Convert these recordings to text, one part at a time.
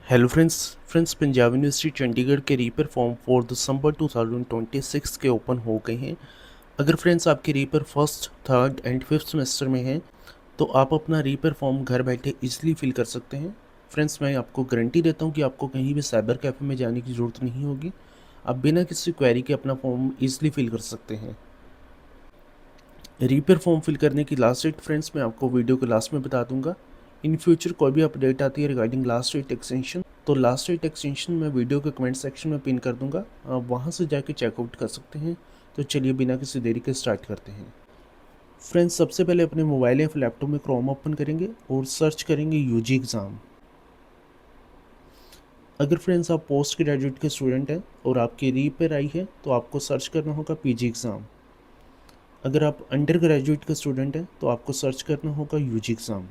Hello friends Punjab university Chandigarh के reaper form 4 दिसंबर 2026 के open हो गए हैं। अगर फ्रेंड्स आपके reaper first third and fifth semester में हैं तो आप अपना रीपर फॉर्म घर बैठे इजीली फिल कर सकते हैं। फ्रेंड्स मैं आपको गारंटी देता हूं कि आपको कहीं भी साइबर कैफ़े में जाने की ज़रूरत नहीं होगी। आप बिना किसी क्वेरी के अपना फॉर्म इजीली फिल कर सकते हैं। रीपर फॉर्म फिल करने की लास्ट डेट फ्रेंड्स मैं आपको वीडियो के लास्ट में बता दूंगा। इन फ्यूचर कोई भी अपडेट आती है रिगार्डिंग लास्ट डेट एक्सटेंशन तो लास्ट डेट एक्सटेंशन मैं वीडियो के कमेंट सेक्शन में पिन कर दूंगा, आप वहां से जाके चेकआउट कर सकते हैं। तो चलिए बिना किसी देरी के स्टार्ट करते हैं। फ्रेंड्स सबसे पहले अपने मोबाइल या लैपटॉप में क्रोम ओपन करेंगे और सर्च करेंगे यूजी एग्ज़ाम। अगर फ्रेंड्स आप पोस्ट ग्रेजुएट के स्टूडेंट हैं और आपकी रीपर आई है तो आपको सर्च करना होगा पीजी एग्ज़ाम। अगर आप अंडर ग्रेजुएट के स्टूडेंट हैं तो आपको सर्च करना होगा UG exam.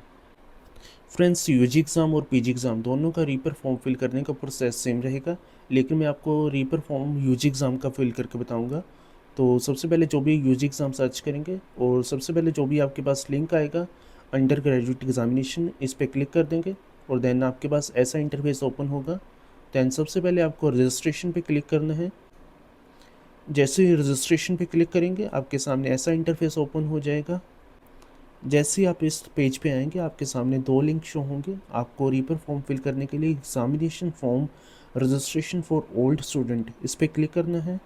Friends UG exam और पीजी एग्ज़ाम दोनों का रीपर फॉर्म फिल करने का प्रोसेस सेम रहेगा, लेकिन मैं आपको रीपर फॉर्म यूजी एग्ज़ाम का फिल करके बताऊंगा। तो सबसे पहले जो भी यूजी एग्ज़ाम सर्च करेंगे और सबसे पहले जो भी आपके पास लिंक आएगा अंडर ग्रेजुएट एग्जामिनेशन, इस पर क्लिक कर देंगे और देन आपके पास ऐसा इंटरफेस ओपन होगा। दैन सबसे पहले आपको रजिस्ट्रेशन पे क्लिक करना है। जैसे ही रजिस्ट्रेशन पे क्लिक करेंगे आपके सामने ऐसा इंटरफेस ओपन हो जाएगा। जैसे ही आप इस पेज पे आएंगे आपके सामने दो लिंक शो होंगे आपको रीपर फॉर्म फिल करने के लिए। Examination form registration for old student, इस पर क्लिक करना है।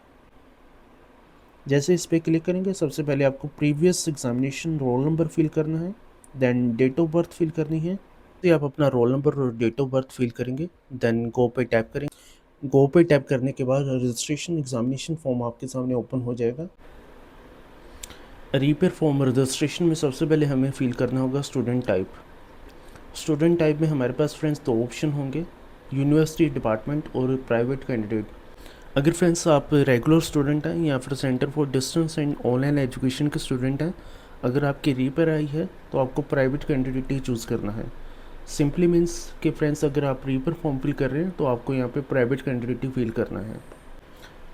जैसे इस पर क्लिक करेंगे सबसे पहले आपको previous examination roll number fill करना है, then date of birth fill करनी है। तो आप अपना रोल नंबर और डेट ऑफ बर्थ फिल करेंगे, देन गो पे टैप करेंगे। गो पे टैप करने के बाद रजिस्ट्रेशन एग्जामिनेशन फॉर्म आपके सामने ओपन हो जाएगा। रीपर फॉर्म रजिस्ट्रेशन में सबसे पहले हमें फिल करना होगा स्टूडेंट टाइप। स्टूडेंट टाइप में हमारे पास फ्रेंड्स दो ऑप्शन होंगे, यूनिवर्सिटी डिपार्टमेंट और प्राइवेट कैंडिडेट। अगर फ्रेंड्स आप रेगुलर स्टूडेंट हैं या फिर centre for distance and online education के स्टूडेंट हैं, अगर आपकी रीपर आई है तो आपको प्राइवेट कैंडिडेट ही चूज़ करना है। सिंपली मीन्स कि फ्रेंड्स अगर आप रीपर फॉर्म फिल कर रहे हैं तो आपको यहाँ पे प्राइवेट कैंडिडेट ही फिल करना है।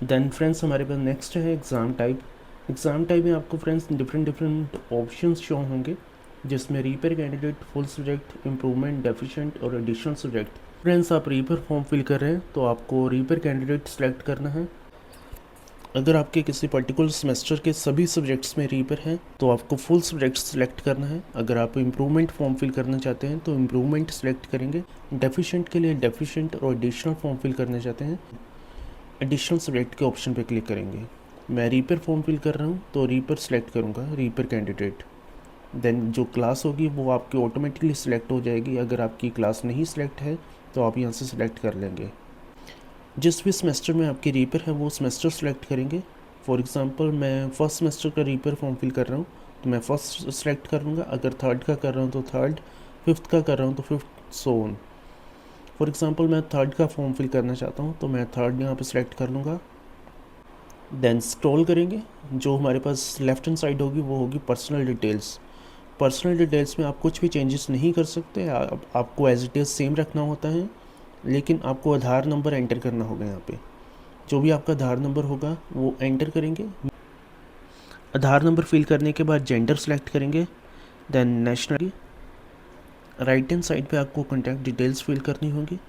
देन फ्रेंड्स हमारे पास नेक्स्ट है एग्ज़ाम टाइप। एग्ज़ाम टाइप में आपको फ्रेंड्स डिफरेंट ऑप्शंस शो होंगे, जिसमें reaper candidate, full subject, improvement, deficient और एडिशनल सब्जेक्ट। फ्रेंड्स आप रीपर फॉर्म फिल कर रहे हैं तो आपको रीपर कैंडिडेट सेलेक्ट करना है। अगर आपके किसी पर्टिकुलर सेमेस्टर के सभी सब्जेक्ट्स में रीपर हैं तो आपको फुल सब्जेक्ट सेलेक्ट करना है। अगर आप इम्प्रूवमेंट फॉर्म फिल करना चाहते हैं तो इम्प्रूवमेंट सेलेक्ट करेंगे। डेफिशिएंट के लिए डेफिशिएंट और एडिशनल फॉर्म फिल करना चाहते हैं एडिशनल सब्जेक्ट के ऑप्शन पे क्लिक करेंगे। मैं रीपर फॉर्म फिल कर रहा हूँ तो रीपर सेलेक्ट करूँगा, रीपर कैंडिडेट। देन जो क्लास होगी वो आपकी ऑटोमेटिकली सिलेक्ट हो जाएगी। अगर आपकी क्लास नहीं सिलेक्ट है तो आप यहाँ से सिलेक्ट कर लेंगे। जिस भी सेमेस्टर में आपकी रीपर है वो सेमेस्टर सेलेक्ट करेंगे। फॉर एग्ज़ाम्पल मैं फर्स्ट सेमेस्टर का रीपर फॉर्म फिल कर रहा हूँ तो मैं फर्स्ट सेलेक्ट कर लूँगा। अगर थर्ड का कर रहा हूँ तो थर्ड, फिफ्थ का कर रहा हूँ तो fifth, so on. For example मैं थर्ड का फॉर्म फिल करना चाहता हूँ तो मैं थर्ड यहाँ पे सिलेक्ट कर लूँगा। देन स्क्रॉल करेंगे, जो हमारे पास लेफ्ट हैंड साइड होगी वो होगी पर्सनल डिटेल्स। पर्सनल डिटेल्स में आप कुछ भी चेंजेस नहीं कर सकते, आपको एज इट इज़ सेम रखना होता है, लेकिन आपको आधार नंबर एंटर करना होगा। यहाँ पे जो भी आपका आधार नंबर होगा वो एंटर करेंगे। आधार नंबर फिल करने के बाद जेंडर सेलेक्ट करेंगे, then nationality. Right hand side पे आपको कॉन्टैक्ट डिटेल्स फिल करनी होगी।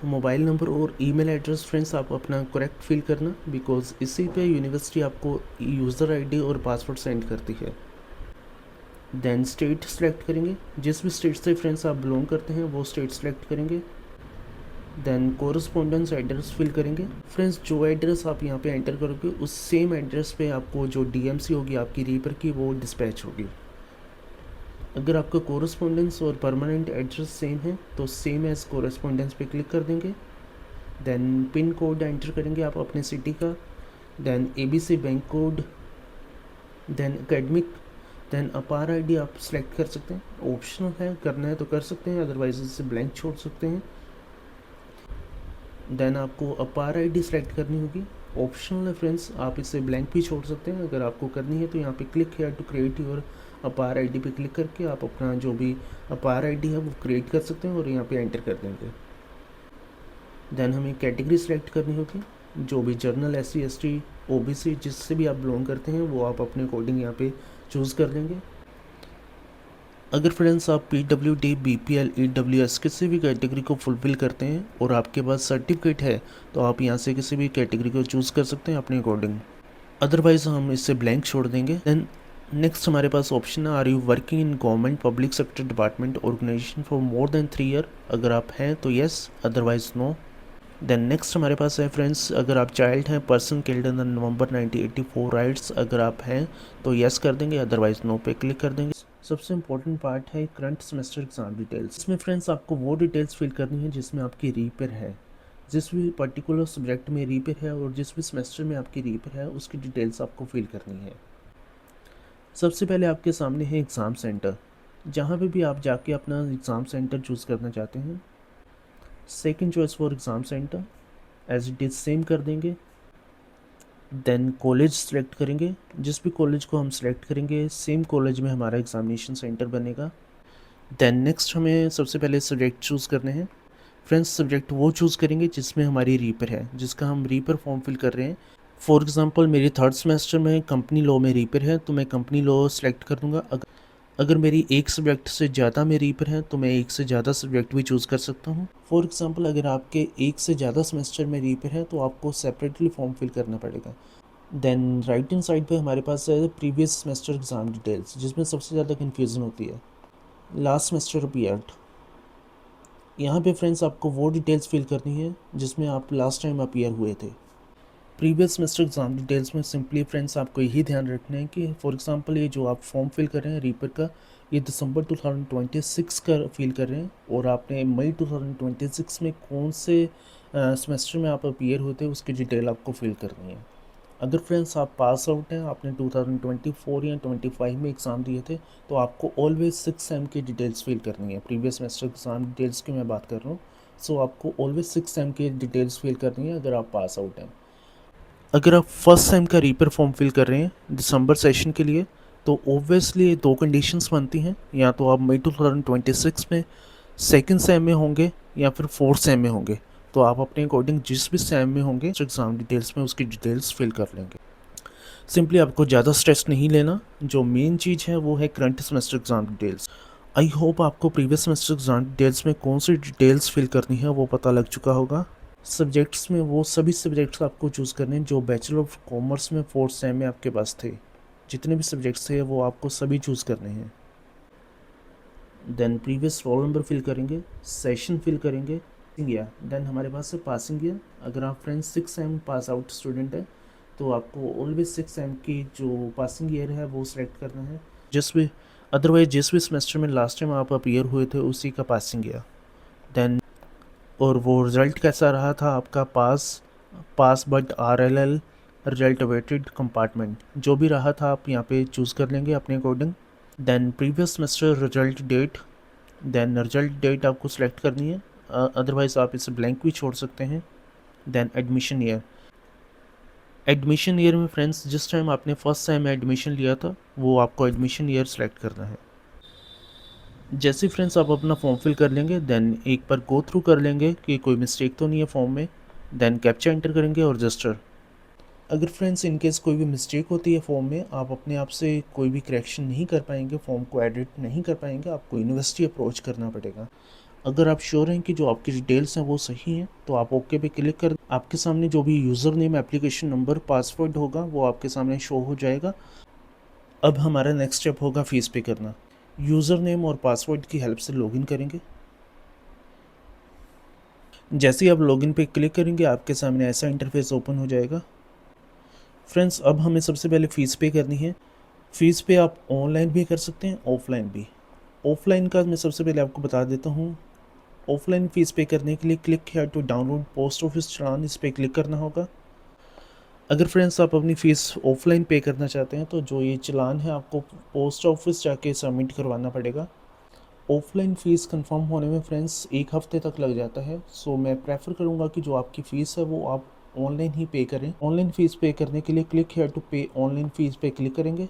मोबाइल नंबर और ईमेल एड्रेस फ्रेंड्स आप अपना करेक्ट फिल करना, बिकॉज इसी पे यूनिवर्सिटी आपको यूज़र आईडी और पासवर्ड सेंड करती है। देन स्टेट सेलेक्ट करेंगे, जिस भी स्टेट से फ्रेंड्स आप बिलोंग करते हैं वो स्टेट सेलेक्ट करेंगे। देन कोरस्पोंडेंस एड्रेस फिल करेंगे। फ्रेंड्स जो एड्रेस आप यहाँ पे एंटर करोगे उस सेम एड्रेस पे आपको जो डीएमसी होगी आपकी रीपर की वो डिस्पैच होगी। अगर आपका कोरस्पोंडेंस और परमानेंट एड्रेस सेम है तो सेम एज कोरस्पोंडेंस पे क्लिक कर देंगे। देन पिन कोड एंटर करेंगे आप अपने सिटी का, then ABC bank code, then academic, then APAAR ID आप सेलेक्ट कर सकते हैं। ऑप्शनल है, करना है तो कर सकते हैं, अदरवाइज इसे ब्लैंक छोड़ सकते हैं। देन आपको अपार आईडी सेलेक्ट करनी होगी। ऑप्शनल है फ्रेंड्स, आप इसे ब्लैंक भी छोड़ सकते हैं। अगर आपको करनी है तो यहाँ पे click here to create your APAAR ID पे क्लिक करके आप अपना जो भी अपार आईडी है वो क्रिएट कर सकते हैं और यहाँ पे एंटर कर देंगे। देन हमें कैटेगरी सेलेक्ट करनी होगी, जो भी जर्नल, एससी, एसटी, ओबीसी जिससे भी आप बिलोंग करते हैं वो आप अपने अकॉर्डिंग यहाँ पे चूज़ कर लेंगे। अगर फ्रेंड्स आप PWD, BPL, EWS किसी भी कैटेगरी को फुलफ़िल करते हैं और आपके पास सर्टिफिकेट है तो आप यहाँ से किसी भी कैटेगरी को चूज़ कर सकते हैं अपने अकॉर्डिंग। अदरवाइज़ हम इससे ब्लैंक छोड़ देंगे। देन नेक्स्ट हमारे पास ऑप्शन है, are you working in government public sector department organisation for more than 3 year. अगर आप हैं तो yes, otherwise no. Then next हमारे पास है फ्रेंड्स, अगर आप चाइल्ड हैं, person killed in November 1984 riots, अगर आप हैं तो येस कर देंगे, अदरवाइज़ नो पे क्लिक कर देंगे। सबसे इम्पोर्टेंट पार्ट है करंट सेमेस्टर एग्जाम डिटेल्स। इसमें फ्रेंड्स आपको वो डिटेल्स फिल करनी है जिसमें आपकी रीपेयर है, जिस भी पर्टिकुलर सब्जेक्ट में रीपेयर है और जिस भी सेमेस्टर में आपकी रीपेयर है उसकी डिटेल्स आपको फिल करनी है। सबसे पहले आपके सामने है एग्ज़ाम सेंटर, जहाँ पे भी आप जाके अपना एग्ज़ाम सेंटर चूज़ करना चाहते हैं। Second choice for exam centre as it is same कर देंगे। देन कॉलेज सेलेक्ट करेंगे, जिस भी कॉलेज को हम सेलेक्ट करेंगे सेम कॉलेज में हमारा एग्ज़ामिनेशन सेंटर बनेगा। देन नेक्स्ट हमें सबसे पहले सब्जेक्ट चूज़ करने हैं। फ्रेंड्स सब्जेक्ट वो चूज़ करेंगे जिसमें हमारी रीपर है, जिसका हम रीपर फॉर्म फिल कर रहे हैं। फॉर एग्ज़ाम्पल मेरी थर्ड सेमेस्टर में कंपनी लॉ में रीपर है तो मैं कंपनी लॉ सेलेक्ट कर दूँगा। अगर मेरी एक सब्जेक्ट से ज़्यादा में रीपर है तो मैं एक से ज़्यादा सब्जेक्ट भी चूज़ कर सकता हूँ। फॉर एग्ज़ाम्पल अगर आपके एक से ज़्यादा सेमेस्टर में रीपर है तो आपको सेपरेटली फॉर्म फिल करना पड़ेगा। देन राइट हैंड साइड पे हमारे पास है प्रीवियस सेमेस्टर एग्ज़ाम डिटेल्स, जिसमें सबसे ज़्यादा कन्फ्यूज़न होती है। लास्ट सेमेस्टर अपीयर्ड, यहाँ पे फ्रेंड्स आपको वो डिटेल्स फिल करनी है जिसमें आप लास्ट टाइम अपीयर हुए थे। प्रीवियस सेमेस्टर एग्ज़ाम डिटेल्स में सिंपली फ्रेंड्स आपको यही ध्यान रखना है कि फॉर एग्ज़ाम्पल ये जो आप फॉर्म फिल कर रहे हैं रीपर का, ये दिसंबर 2026 का फिल कर रहे हैं और आपने मई 2026 में कौन से सेमेस्टर में आप अपीयर हुए थे उसकी डिटेल आपको फिल करनी है। अगर फ्रेंड्स आप पास आउट हैं, आपने 2024 या 25 में एग्ज़ाम दिए थे तो आपको ऑलवेज 6 सेम की डिटेल्स फिल करनी है। प्रीवियस सेमेस्टर एग्ज़ाम डिटेल्स की मैं बात कर रहा हूँ। सो आपको ऑलवेज 6 सेम की डिटेल्स फिल करनी है अगर आप पास आउट हैं। अगर आप फर्स्ट सेम का रीपर फॉर्म फिल कर रहे हैं दिसंबर सेशन के लिए तो ऑब्वियसली दो कंडीशंस बनती हैं, या तो आप मई 2026 में सेकंड सेम में होंगे या फिर फोर्थ सेम में होंगे। तो आप अपने अकॉर्डिंग जिस भी सेम में होंगे एग्ज़ाम डिटेल्स में उसकी डिटेल्स फिल कर लेंगे। सिंपली आपको ज़्यादा स्ट्रेस नहीं लेना, जो मेन चीज़ है वो है current semester exam details. I hope आपको प्रीवियस सेमेस्टर एग्ज़ाम डिटेल्स में कौन सी डिटेल्स फिल करनी है वो पता लग चुका होगा। सब्जेक्ट्स में वो सभी सब्जेक्ट्स आपको चूज़ करने हैं जो बैचलर ऑफ कॉमर्स में फोर्थ सेम में आपके पास थे। जितने भी सब्जेक्ट्स थे वो आपको सभी चूज़ करने हैं। Then previous roll number fill करेंगे, सेशन फिल करेंगे, ईयर। देन हमारे पास है पासिंग ईयर। अगर आप friends 6 sem pass out student है तो आपको ऑलवेज 6 सेम की जो पासिंग ईयर है वो सिलेक्ट करना है, जिस भी सेमेस्टर में लास्ट टाइम आप अपीयर हुए थे उसी का पासिंग ईयर। देन और वो रिज़ल्ट कैसा रहा था आपका, pass but RLL result awaited compartment, जो भी रहा था आप यहाँ पे चूज़ कर लेंगे अपने according. Then previous semester result date, then result date आपको सेलेक्ट करनी है, अदरवाइज़ आप इसे ब्लैंक भी छोड़ सकते हैं। Then admission year, admission year में फ्रेंड्स जिस टाइम आपने फर्स्ट टाइम एडमिशन लिया था वो आपको एडमिशन ईयर सेलेक्ट करना है। जैसे फ्रेंड्स आप अपना फॉर्म फिल कर लेंगे देन एक बार गो थ्रू कर लेंगे कि कोई मिस्टेक तो नहीं है फॉर्म में। देन कैप्चा एंटर करेंगे और रजिस्टर। अगर फ्रेंड्स इन केस कोई भी मिस्टेक होती है फॉर्म में, आप अपने आप से कोई भी करेक्शन नहीं कर पाएंगे, फॉर्म को एडिट नहीं कर पाएंगे, आपको यूनिवर्सिटी अप्रोच करना पड़ेगा। अगर आप श्योर हैं कि जो आपकी डिटेल्स हैं वो सही हैं तो आप ओके पे क्लिक कर, आपके सामने जो भी user name, application number, password होगा वो आपके सामने शो हो जाएगा। अब हमारा नेक्स्ट स्टेप होगा फ़ीस पे करना। यूज़र नेम और पासवर्ड की हेल्प से लॉगिन करेंगे। जैसे ही आप लॉगिन पे क्लिक करेंगे आपके सामने ऐसा इंटरफेस ओपन हो जाएगा। फ्रेंड्स अब हमें सबसे पहले फ़ीस पे करनी है। फ़ीस पे आप ऑनलाइन भी कर सकते हैं, ऑफलाइन भी। ऑफलाइन का मैं सबसे पहले आपको बता देता हूँ। ऑफलाइन फ़ीस पे करने के लिए click here to download post office चालान, इस पर क्लिक करना होगा। अगर फ्रेंड्स आप अपनी फ़ीस ऑफलाइन पे करना चाहते हैं तो जो ये चालान है आपको पोस्ट ऑफिस जाके सबमिट करवाना पड़ेगा। ऑफलाइन फ़ीस कंफर्म होने में फ्रेंड्स 1 हफ़्ते तक लग जाता है। सो मैं प्रेफर करूँगा कि जो आपकी फ़ीस है वो आप ऑनलाइन ही पे करें। ऑनलाइन फ़ीस पे करने के लिए क्लिक हियर टू पे ऑनलाइन फ़ीस पे क्लिक करेंगे।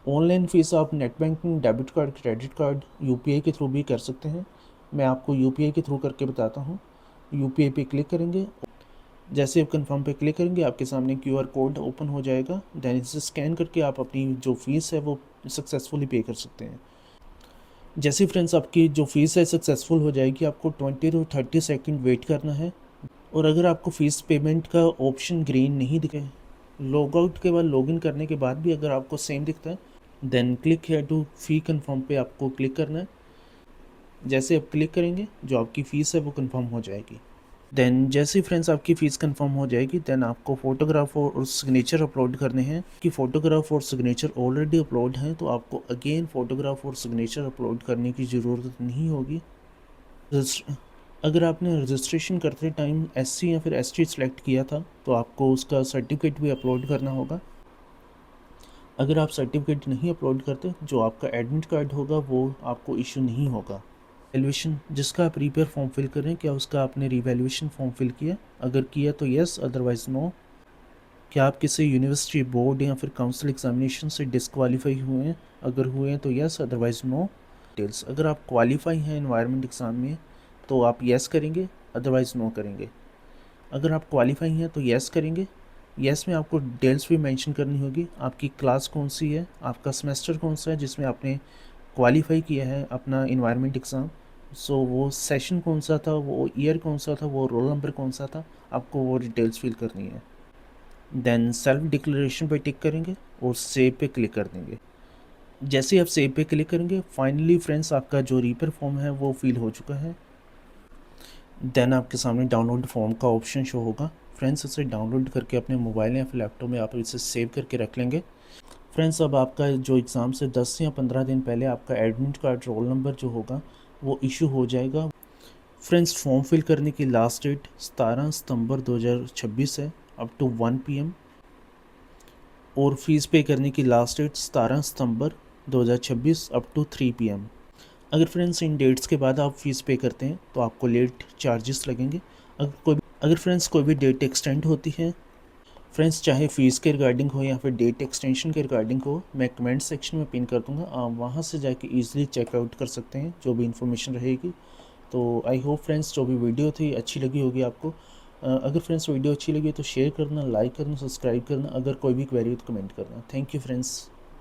ऑनलाइन फ़ीस आप net banking, debit card, credit card, UPI के थ्रू भी कर सकते हैं। मैं आपको UPI के थ्रू करके बताता हूँ। UPI पे क्लिक करेंगे। जैसे आप कंफर्म पे क्लिक करेंगे आपके सामने QR कोड ओपन हो जाएगा। देन इसे स्कैन करके आप अपनी जो फ़ीस है वो सक्सेसफुली पे कर सकते हैं। जैसे फ्रेंड्स आपकी जो फ़ीस है सक्सेसफुल हो जाएगी, आपको 20 to 30 सेकंड वेट करना है। और अगर आपको फ़ीस पेमेंट का ऑप्शन ग्रीन नहीं दिखे, लॉग आउट के बाद लॉगिन करने के बाद भी अगर आपको सेम दिखता है, then click here to fee confirm पे आपको क्लिक करना है। जैसे आप क्लिक करेंगे जो आपकी फ़ीस है वो कंफर्म हो जाएगी। देन जैसे फ्रेंड्स आपकी फ़ीस कंफर्म हो जाएगी, देन आपको फ़ोटोग्राफ और सिग्नेचर अपलोड करने हैं। कि फ़ोटोग्राफ और सिग्नेचर ऑलरेडी अपलोड हैं तो आपको अगेन फ़ोटोग्राफ और सिग्नेचर अपलोड करने की ज़रूरत नहीं होगी। अगर आपने रजिस्ट्रेशन करते टाइम SC या फिर ST सेलेक्ट किया था तो आपको उसका सर्टिफिकेट भी अपलोड करना होगा। अगर आप सर्टिफिकेट नहीं अपलोड करते, जो आपका एडमिट कार्ड होगा वो आपको इशू नहीं होगा। वैल्यूएशन जिसका आप रीपेयर फॉर्म फिल कर रहे हैं, क्या उसका आपने रिवैल्यूएशन फॉर्म फिल किया? अगर किया तो येस, अदरवाइज़ नो। क्या आप किसी यूनिवर्सिटी बोर्ड या फिर काउंसिल एग्जामिनेशन से डिसक्वालीफाई हुए हैं? अगर हुए हैं तो येस, अदरवाइज़ नो। डिटेल्स अगर आप क्वालिफाई हैं एनवायरनमेंट एग्ज़ाम में तो आप येस करेंगे, अदरवाइज़ नो करेंगे। अगर आप क्वालिफाई हैं तो येस करेंगे। येस में आपको डिटेल्स भी मेंशन करनी होगी, आपकी क्लास कौन सी है, आपका सेमेस्टर कौन सा है जिसमें आपने क्वालिफाई किया है अपना एनवायरनमेंट एग्ज़ाम। सो वो सेशन कौन सा था, वो ईयर कौन सा था, वो रोल नंबर कौन सा था, आपको वो डिटेल्स फिल करनी है। देन सेल्फ डिक्लेरेशन पे टिक करेंगे और सेव पे क्लिक कर देंगे। जैसे आप सेव पे क्लिक करेंगे, फाइनली फ्रेंड्स आपका जो रीपर फॉर्म है वो फिल हो चुका है। देन आपके सामने डाउनलोड फॉर्म का ऑप्शन शो होगा। फ्रेंड्स इसे डाउनलोड करके अपने मोबाइल या फिर लैपटॉप में आप इसे सेव करके रख लेंगे। फ्रेंड्स अब आपका जो एग्ज़ाम से 10 या 15 दिन पहले आपका एडमिट कार्ड रोल नंबर जो होगा वो इशू हो जाएगा। फ्रेंड्स फॉर्म फिल करने की लास्ट डेट 17 सितंबर 2026 है अप टू 1 PM। और फीस पे करने की लास्ट डेट 17 सितंबर 2026 अप टू 3 PM। अगर फ्रेंड्स इन डेट्स के बाद आप फ़ीस पे करते हैं तो आपको लेट चार्जेस लगेंगे। अगर फ्रेंड्स कोई भी डेट एक्सटेंड होती है, फ्रेंड्स चाहे फ़ीस के रिगार्डिंग हो या फिर डेट एक्सटेंशन के रिगार्डिंग हो, मैं कमेंट सेक्शन में पिन कर दूंगा, आप वहाँ से जाके ईज़िली चेकआउट कर सकते हैं जो भी इन्फॉर्मेशन रहेगी। तो आई होप फ्रेंड्स जो भी वीडियो थी अच्छी लगी होगी आपको। अगर फ्रेंड्स वीडियो अच्छी लगी तो शेयर करना, लाइक करना, सब्सक्राइब करना। अगर कोई भी क्वेरी हो तो कमेंट करना। Thank you friends.